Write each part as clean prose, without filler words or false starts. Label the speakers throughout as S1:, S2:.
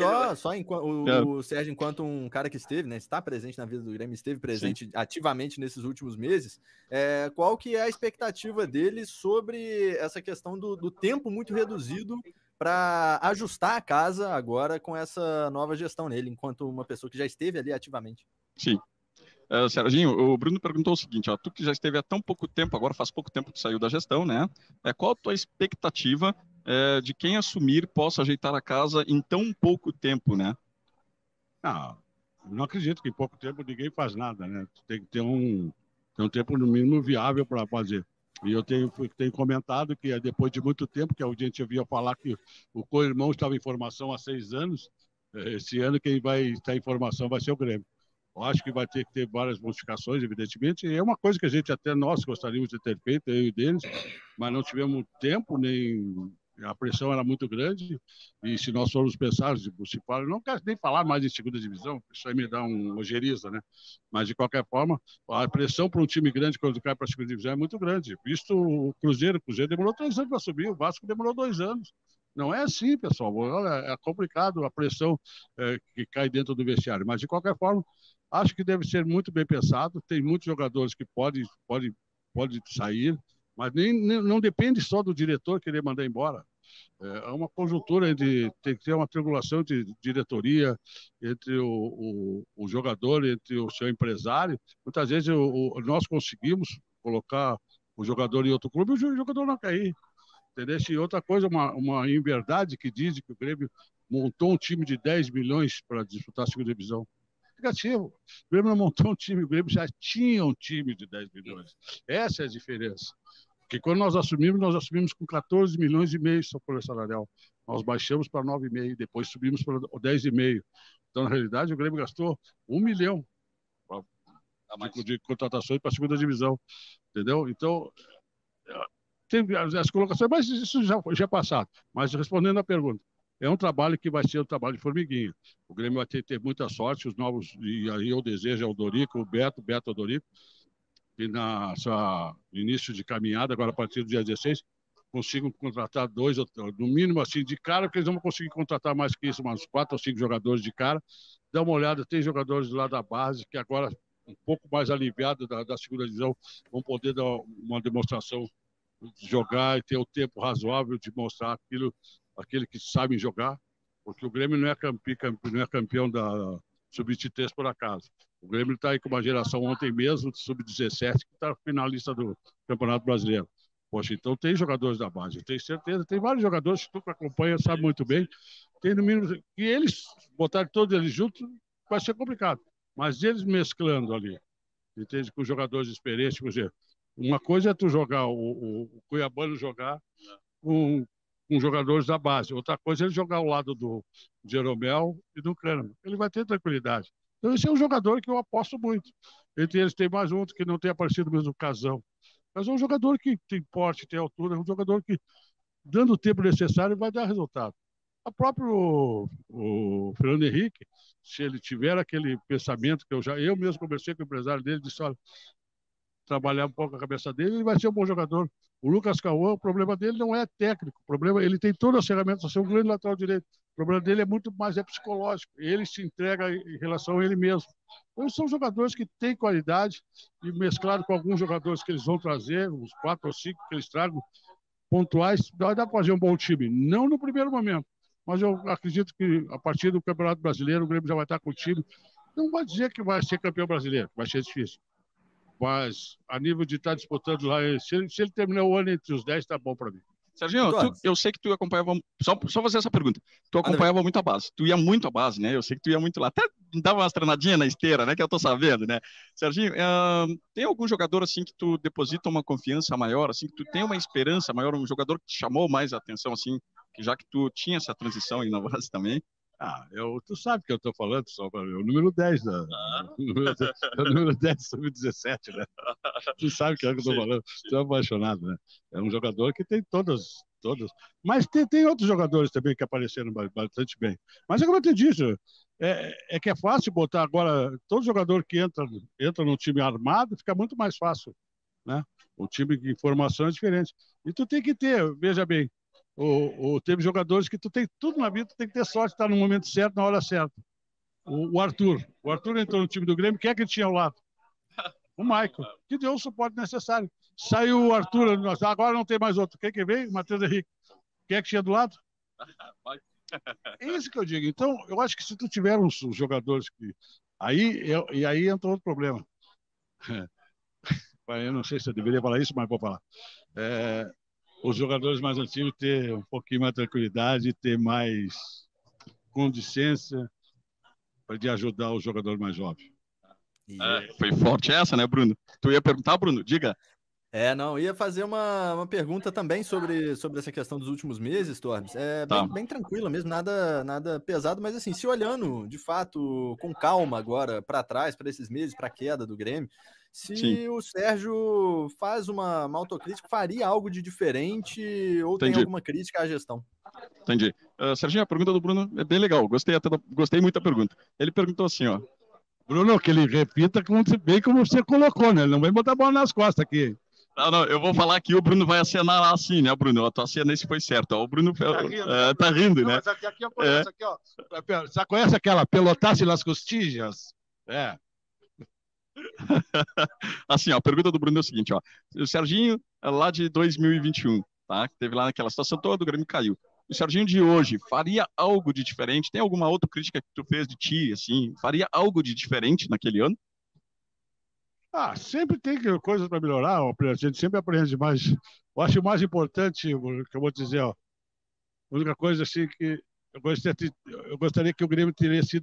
S1: O Sérgio, enquanto um cara que esteve, né, está presente na vida do Grêmio, esteve presente ativamente nesses últimos meses, qual que é a expectativa dele sobre essa questão do tempo muito reduzido para ajustar a casa agora com essa nova gestão nele, enquanto uma pessoa que já esteve ali ativamente?
S2: Sim. Serginho, o Bruno perguntou o seguinte, ó, tu que já esteve há tão pouco tempo, agora faz pouco tempo que saiu da gestão, né? Qual a tua expectativa de quem assumir possa ajeitar a casa em tão pouco tempo, né?
S3: Não acredito que em pouco tempo ninguém faz nada, né? Tu tem que ter um tempo no mínimo viável para fazer. E eu tenho comentado que depois de muito tempo, que a gente ouvia falar que o co-irmão estava em formação há 6 anos, esse ano quem vai estar em formação vai ser o Grêmio. Eu acho que vai ter que ter várias modificações, evidentemente, e é uma coisa que a gente até nós gostaríamos de ter feito, eu e deles, mas não tivemos tempo, nem a pressão era muito grande, e se nós formos pensar, não quero nem falar mais em segunda divisão, isso aí me dá um ojeriza, né? Mas, de qualquer forma, a pressão para um time grande quando cai para a segunda divisão é muito grande. Visto o Cruzeiro demorou 3 anos para subir, o Vasco demorou 2 anos. Não é assim, pessoal. Olha, é complicado a pressão que cai dentro do vestiário. Mas, de qualquer forma, acho que deve ser muito bem pensado. Tem muitos jogadores que podem sair, mas não depende só do diretor querer mandar embora. É uma conjuntura tem que ter uma triangulação de diretoria entre o jogador, entre o seu empresário. Muitas vezes nós conseguimos colocar o jogador em outro clube e o jogador não quer ir. Entendeu? E outra coisa, uma inverdade que diz que o Grêmio montou um time de 10 milhões para disputar a segunda divisão. Negativo. O Grêmio não montou um time, o Grêmio já tinha um time de 10 milhões. Essa é a diferença. Porque quando nós assumimos com 14 milhões e meio só folha salarial. Nós baixamos para 9,5, depois subimos para 10,5. Então, na realidade, o Grêmio gastou 1 milhão de contratações para a segunda divisão. Entendeu? Então, tem as colocações, mas isso já é passado. Mas, respondendo à pergunta, é um trabalho que vai ser um trabalho de formiguinha. O Grêmio vai ter muita sorte, os novos, e aí eu desejo ao Dorico, o Beto Dorico, que no início de caminhada, agora a partir do dia 16, consigam contratar 2, no mínimo assim, de cara, porque eles não vão conseguir contratar mais que isso, umas 4 ou 5 jogadores de cara. Dá uma olhada, tem jogadores lá da base, que agora, um pouco mais aliviado da segunda divisão, vão poder dar uma demonstração de jogar e ter o tempo razoável de mostrar aquele que sabe jogar, porque o Grêmio não é campeão da Sub-23 por acaso. O Grêmio está aí com uma geração ontem mesmo, de Sub-17, que está finalista do Campeonato Brasileiro. Poxa, então tem jogadores da base, eu tenho certeza. Tem vários jogadores que tu que acompanha, sabe muito bem. Tem no mínimo, e eles botarem todos eles juntos, vai ser complicado. Mas eles mesclando ali, entende? Com jogadores experientes, por exemplo. Uma coisa é tu jogar, o Cuiabano jogar com jogadores da base. Outra coisa é ele jogar ao lado do Jeromel e do Kahneman. Ele vai ter tranquilidade. Então, esse é um jogador que eu aposto muito. Entre eles tem mais um que não tem aparecido mesmo, o Casão. Mas é um jogador que tem porte, tem altura, é um jogador que, dando o tempo necessário, vai dar resultado. O próprio Fernando Henrique, se ele tiver aquele pensamento que eu mesmo conversei com o empresário dele, disse, olha, trabalhar um pouco a cabeça dele, ele vai ser um bom jogador. O Lucas Cauã, o problema dele não é técnico, o problema, ele tem todas as ferramentas para ser um grande lateral direito. O problema dele é muito mais psicológico. Ele se entrega em relação a ele mesmo. Então, são jogadores que têm qualidade e mesclado com alguns jogadores que eles vão trazer, uns 4 ou 5 que eles tragam, pontuais, dá para fazer um bom time. Não no primeiro momento, mas eu acredito que a partir do Campeonato Brasileiro o Grêmio já vai estar com o time. Não vai dizer que vai ser campeão brasileiro, vai ser difícil. Mas a nível de estar disputando lá, se ele terminar o ano entre os 10, está bom para mim.
S2: Serginho, eu sei que tu acompanhava, só fazer essa pergunta, tu acompanhava muito a base, tu ia muito à base, né, eu sei que tu ia muito lá, até dava umas treinadinhas na esteira, né, que eu tô sabendo, né. Serginho, tem algum jogador, assim, que tu deposita uma confiança maior, assim, que tu tem uma esperança maior, um jogador que te chamou mais a atenção, assim, que já que tu tinha essa transição aí na base também?
S3: Tu sabe que eu estou falando, só o número 10, o número 10 sub-17, né? Tu sabe que é o que eu estou falando, estou apaixonado, né? É um jogador que tem todas. Mas tem outros jogadores também que apareceram bastante bem. Mas é como eu te disse, é que é fácil botar agora, todo jogador que entra num time armado, fica muito mais fácil, né? O time de formação é diferente. E tu tem que ter, veja bem, Teve jogadores que tu tem tudo na vida, tu tem que ter sorte, estar no momento certo, na hora certa. O Arthur. O Arthur entrou no time do Grêmio, quem é que ele tinha ao lado? O Michael, que deu o suporte necessário. Saiu o Arthur, agora não tem mais outro. Quem que veio? Matheus Henrique. Quem é que tinha do lado? É isso que eu digo. Então, eu acho que se tu tiver uns jogadores que... Aí entra outro problema. Eu não sei se eu deveria falar isso, mas vou falar. Os jogadores mais antigos ter um pouquinho mais de tranquilidade, ter mais condicência de ajudar os jogadores mais jovens.
S2: Foi forte essa, né, Bruno? Tu ia perguntar, Bruno? Diga.
S1: Não, ia fazer uma pergunta também sobre essa questão dos últimos meses, Torbes. Bem tranquila mesmo, nada pesado, mas assim, se olhando de fato com calma agora para trás, para esses meses, para a queda do Grêmio, se o Sérgio faz uma autocrítica, faria algo de diferente ou tem alguma crítica à gestão?
S2: Entendi. Serginho, a pergunta do Bruno é bem legal, gostei muito da pergunta. Ele perguntou assim, ó.
S3: Bruno, que ele repita bem como você colocou, né? Ele não vem botar a bola nas costas aqui.
S2: Não, eu vou falar aqui, o Bruno vai acenar assim, né, Bruno? A tua cena esse foi certo. O Bruno tá rindo, né?
S3: Mas aqui eu conheço, aqui, ó. Você conhece aquela pelotasse nas costillas?
S2: Assim, ó, a pergunta do Bruno é o seguinte, ó. O Serginho, lá de 2021, tá? Que teve lá naquela situação toda, o Grêmio caiu. O Serginho de hoje faria algo de diferente? Tem alguma outra crítica que tu fez de ti, assim? Faria algo de diferente naquele ano?
S3: Sempre tem coisas para melhorar, a gente sempre aprende, mas eu acho o mais importante, que eu vou dizer, ó, a única coisa assim que eu gostaria que o Grêmio tivesse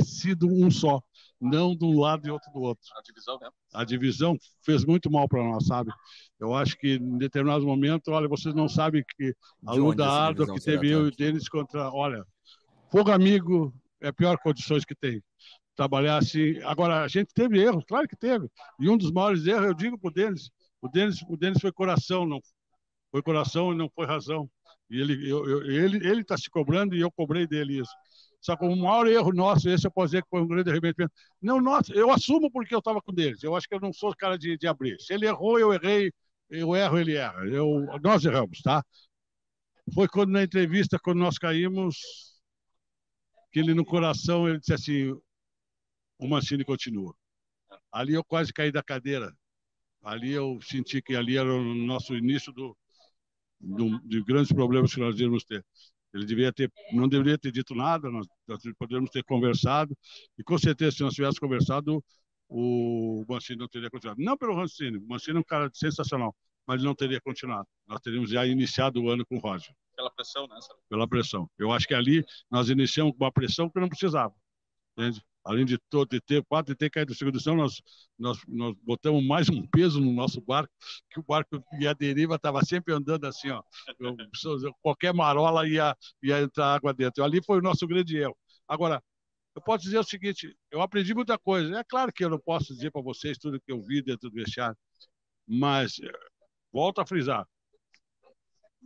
S3: sido um só, não de um lado e outro do outro.
S2: A divisão, né?
S3: A divisão fez muito mal para nós, sabe? Eu acho que em determinados momentos, olha, vocês não sabem que a luta árdua que teve eu e o Denis contra, olha, Fogo Amigo é a pior condições que tem. Trabalhar assim. Agora, a gente teve erros, claro que teve. E um dos maiores erros, eu digo para o Denis, foi coração, não foi coração e não foi razão. E ele está se cobrando e eu cobrei dele isso. Só que o maior erro nosso, esse eu posso dizer que foi um grande arrependimento. Não, nossa, eu assumo porque eu estava com eles. Eu acho que eu não sou cara de abrir. Se ele errou, eu errei. Eu erro, ele erra. Nós erramos, tá? Foi quando na entrevista, quando nós caímos, que ele no coração, ele disse assim, o Mancini continua. Ali eu quase caí da cadeira. Ali eu senti que ali era o nosso início de grandes problemas que nós devíamos ter. Ele não deveria ter dito nada, nós poderíamos ter conversado, e com certeza, se nós tivéssemos conversado, o Mancini não teria continuado. Não pelo Mancini, o Mancini é um cara sensacional, mas ele não teria continuado. Nós teríamos já iniciado o ano com o Roger.
S2: Pela pressão, né?
S3: Pela pressão. Eu acho que ali nós iniciamos com uma pressão que não precisava. Entende? Além de ter caído da segunda divisão, nós botamos mais um peso no nosso barco, que o barco e a deriva estava sempre andando assim, ó. Qualquer marola ia entrar água dentro. Ali foi o nosso grande erro. Agora, eu posso dizer o seguinte, eu aprendi muita coisa. É claro que eu não posso dizer para vocês tudo que eu vi dentro do vestiário, mas volto a frisar,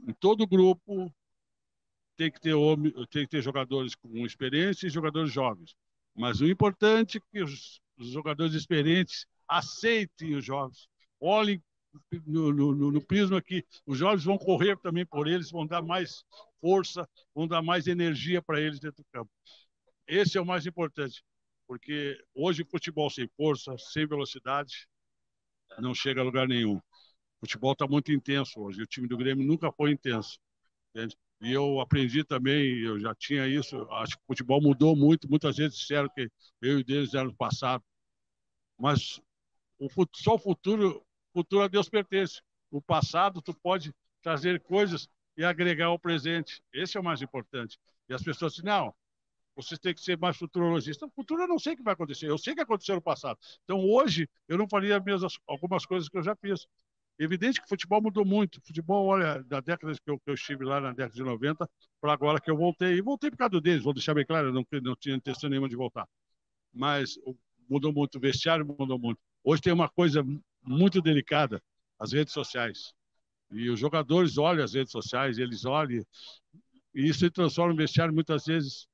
S3: em todo grupo tem que ter jogadores com experiência e jogadores jovens. Mas o importante é que os jogadores experientes aceitem os jovens. Olhem no prisma que os jovens vão correr também por eles, vão dar mais força, vão dar mais energia para eles dentro do campo. Esse é o mais importante, porque hoje o futebol sem força, sem velocidade, não chega a lugar nenhum. O futebol está muito intenso hoje, o time do Grêmio nunca foi intenso. Entende? E eu aprendi também, eu já tinha isso, acho que o futebol mudou muito, muitas vezes disseram que eu e deles eram do passado, mas só o futuro a Deus pertence. O passado tu pode trazer coisas e agregar ao presente, esse é o mais importante. E as pessoas dizem, não, vocês têm que ser mais futurologistas. No futuro eu não sei o que vai acontecer, eu sei o que aconteceu no passado. Então hoje eu não faria algumas coisas que eu já fiz. Evidente que o futebol mudou muito. O futebol, olha, da década que eu estive lá, na década de 90, para agora que eu voltei. E voltei por causa deles, vou deixar bem claro, eu não tinha intenção nenhuma de voltar. Mas mudou muito, o vestiário mudou muito. Hoje tem uma coisa muito delicada, as redes sociais. E os jogadores olham as redes sociais, eles olham, e isso se transforma em vestiário muitas vezes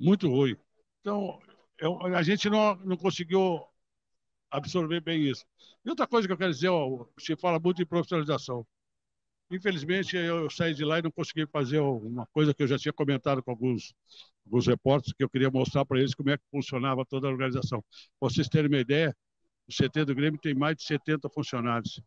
S3: muito ruim. Então, a gente não conseguiu absorver bem isso. E outra coisa que eu quero dizer, você fala muito em profissionalização. Infelizmente, eu saí de lá e não consegui fazer uma coisa que eu já tinha comentado com alguns repórteres, que eu queria mostrar para eles como é que funcionava toda a organização. Para vocês terem uma ideia, o CT do Grêmio tem mais de 70 funcionários.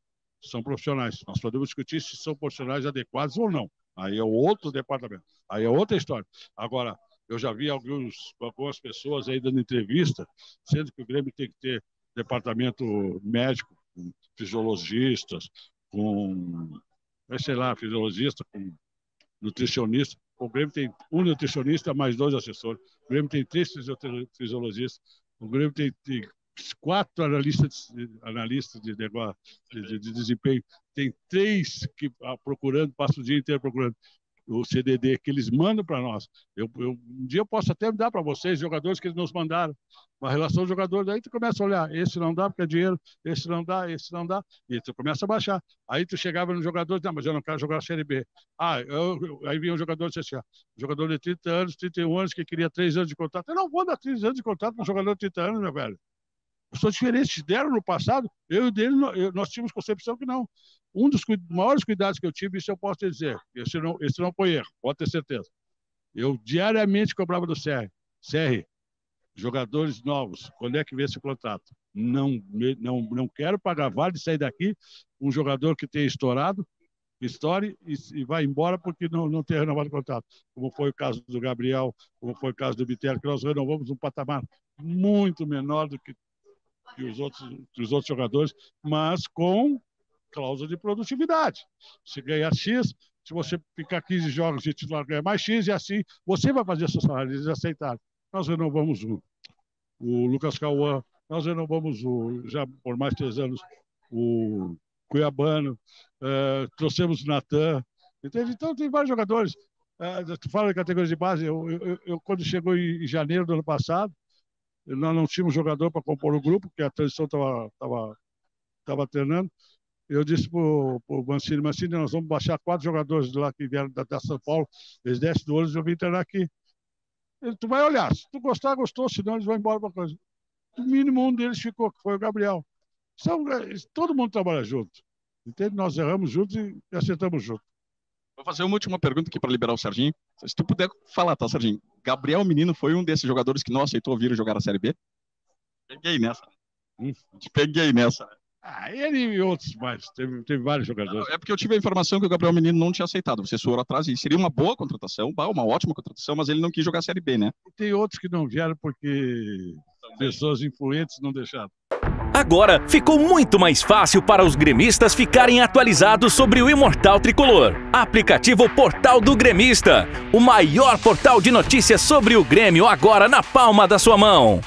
S3: São profissionais. Nós podemos discutir se são profissionais adequados ou não. Aí é outro departamento. Aí é outra história. Agora, eu já vi algumas pessoas aí dando entrevista, sendo que o Grêmio tem que ter departamento médico, com fisiologistas, com, sei lá, fisiologista, com nutricionista. O Grêmio tem um nutricionista mais 2 assessores. O Grêmio tem 3 fisiologistas. O Grêmio tem 4 analistas de negócio, de desempenho. Tem 3 que procurando, passa o dia inteiro procurando o CDD que eles mandam para nós. Um dia eu posso até dar para vocês jogadores que eles nos mandaram. Uma relação de jogadores, aí tu começa a olhar, esse não dá porque é dinheiro, esse não dá, e tu começa a baixar. Aí tu chegava no jogador, não, mas eu não quero jogar a Série B. Aí vinha um jogador e disse assim, jogador de 30 anos, 31 anos, que queria 3 anos de contrato. Eu não vou dar 3 anos de contrato para um jogador de 30 anos, meu velho. Eu sou diferente. Deram no passado, eu e dele, nós tínhamos concepção que não. Um dos maiores cuidados que eu tive, isso eu posso te dizer, esse não foi erro, pode ter certeza. Eu diariamente cobrava do CR, jogadores novos, quando é que vê esse contrato? Não quero pagar vale de sair daqui um jogador que tenha estoure e vai embora porque não tem renovado o contrato. Como foi o caso do Gabriel, como foi o caso do Bitelo, que nós renovamos um patamar muito menor do que os outros jogadores, mas com cláusula de produtividade. Se ganhar X, se você ficar 15 jogos de titular, ganhar mais X, e assim, você vai fazer seu salário. Eles aceitaram. Nós renovamos o Lucas Cauã, nós renovamos já por mais 3 anos, o Cuiabano, trouxemos o Natan, entende? Então tem vários jogadores. Tu fala de categoria de base, eu quando chegou em janeiro do ano passado, nós não tínhamos jogador para compor o grupo, porque a transição estava treinando. Eu disse para o Mancini, nós vamos baixar 4 jogadores lá que vieram da São Paulo, eles descem do ônibus e eu vim treinar aqui. Tu vai olhar, se tu gostar, gostou, senão eles vão embora para coisa. No mínimo um deles ficou, que foi o Gabriel. Todo mundo trabalha junto. Entende? Nós erramos juntos e acertamos juntos.
S2: Vou fazer uma última pergunta aqui para liberar o Serginho. Se tu puder falar, tá, Serginho? Gabriel Menino foi um desses jogadores que não aceitou vir jogar a Série B? Peguei nessa. Peguei nessa.
S3: Ele e outros mais. Teve vários jogadores.
S2: É porque eu tive a informação que o Gabriel Menino não tinha aceitado. Vocês foram atrás e seria uma boa contratação, uma ótima contratação, mas ele não quis jogar a Série B, né?
S3: Tem outros que não vieram porque pessoas influentes não deixaram.
S4: Agora ficou muito mais fácil para os gremistas ficarem atualizados sobre o Imortal Tricolor. Aplicativo Portal do Gremista, o maior portal de notícias sobre o Grêmio agora na palma da sua mão.